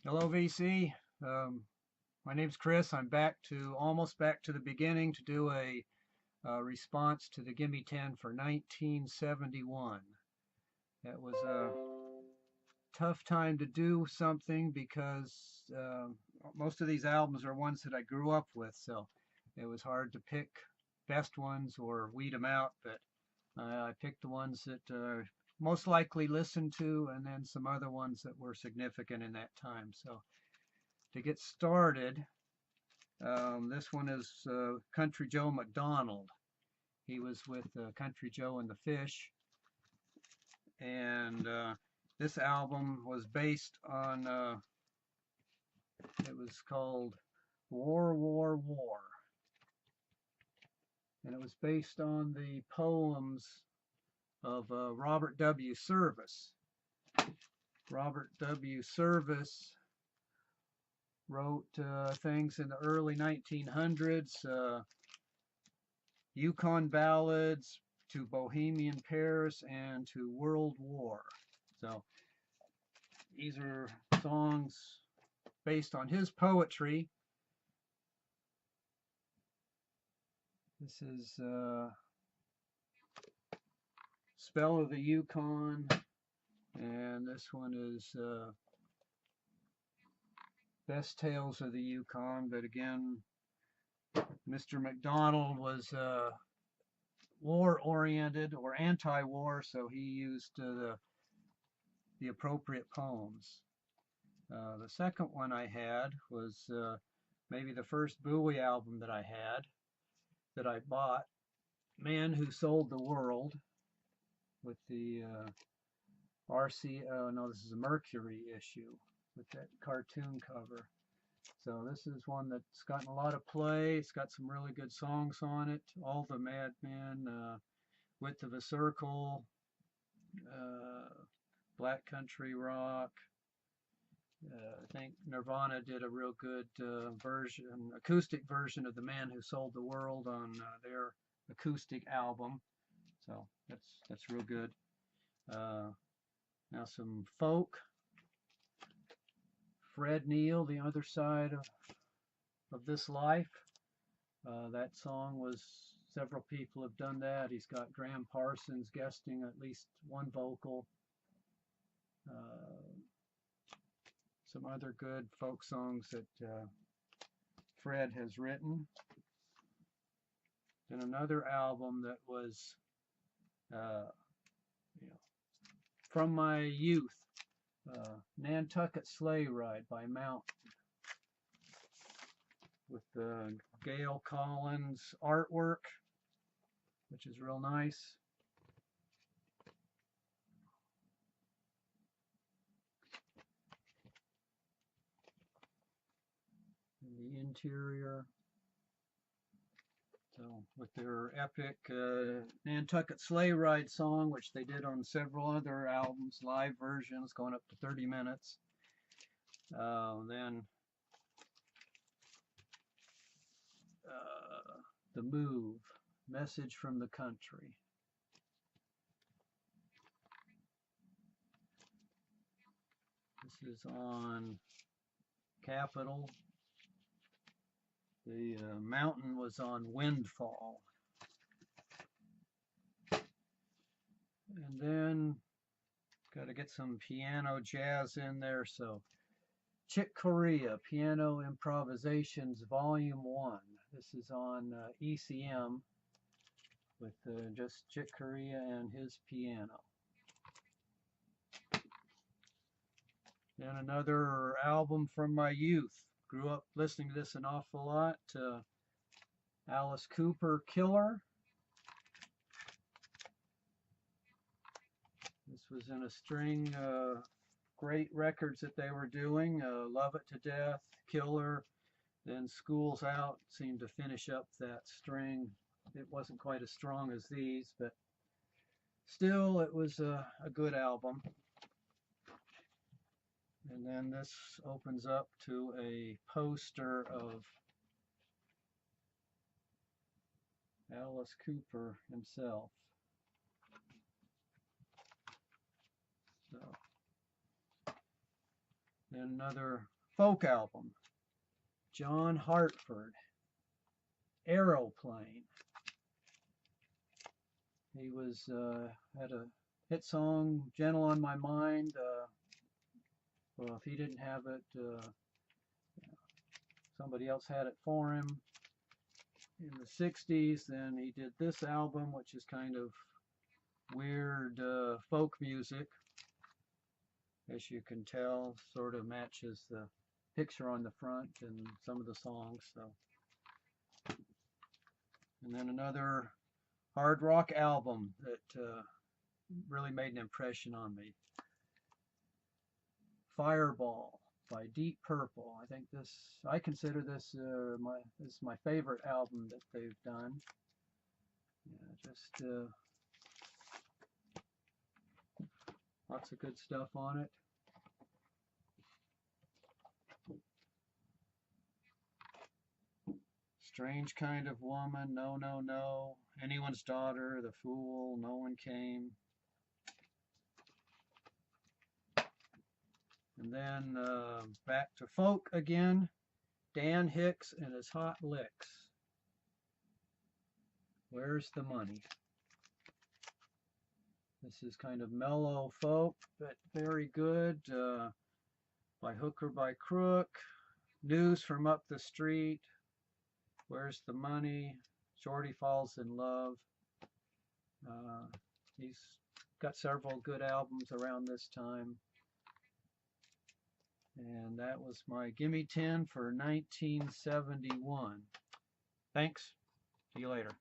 Hello, VC. My name's Chris. I'm almost back to the beginning to do a response to the Gimme 10 for 1971. That was a tough time to do something because most of these albums are ones that I grew up with, so it was hard to pick best ones or weed them out, but I picked the ones that most likely listened to and then some other ones that were significant in that time. So to get started, this one is Country Joe McDonald. He was with Country Joe and the Fish, and this album was based on, it was called War, War, War, and it was based on the poems of Robert W. Service. Robert W. Service wrote things in the early 1900s, Yukon ballads to Bohemian Paris and to World War. So these are songs based on his poetry. This is Spell of the Yukon, and this one is Best Tales of the Yukon. But again, Mr. McDonald was war-oriented or anti-war, so he used the appropriate poems. The second one I had was maybe the first Bowie album that I bought, Man Who Sold the World, with the no, this is a Mercury issue with that cartoon cover. So this is one that's gotten a lot of play. It's got some really good songs on it. All the Madmen, Width of a Circle, Black Country Rock. I think Nirvana did a real good acoustic version of The Man Who Sold the World on their acoustic album. So that's real good. Now some folk. Fred Neil, The Other Side of This Life. That song was, several people have done that. He's got Graham Parsons guesting at least one vocal. Some other good folk songs that Fred has written. Then another album that was from my youth, Nantucket Sleighride by Mountain, with Gail Collins artwork, which is real nice. And the interior, so with their epic Nantucket Sleighride song, which they did on several other albums, live versions going up to 30 minutes. Then The Move, Message from the Country. This is on Capitol. The Mountain was on Windfall. And then got to get some piano jazz in there, so Chick Corea, Piano Improvisations Volume 1. This is on ECM with just Chick Corea and his piano. Then another album from my youth. Grew up listening to this an awful lot. Alice Cooper, Killer. This was in a string great records that they were doing. Love It to Death, Killer, then School's Out seemed to finish up that string. It wasn't quite as strong as these, but still it was a good album. And then this opens up to a poster of Alice Cooper himself. So then another Folk album, John Hartford, Aereo-Plane. He was had a hit song, Gentle on My Mind. Well, if he didn't have it, somebody else had it for him. In the 60s, then he did this album, which is kind of weird folk music. As you can tell, sort of matches the picture on the front and some of the songs. So, and then another hard rock album that really made an impression on me. Fireball by Deep Purple. I consider this my favorite album that they've done. Yeah, just lots of good stuff on it. Strange Kind of Woman, No, No, No, Anyone's Daughter, The Fool, No One Came. And then back to folk again, Dan Hicks and his Hot Licks. Where's the Money? This is kind of mellow folk, but very good. By hook or by crook, News from Up the Street, Where's the Money, Shorty Falls in Love. He's got several good albums around this time. And that was my Gimme 10 for 1971. Thanks. See you later.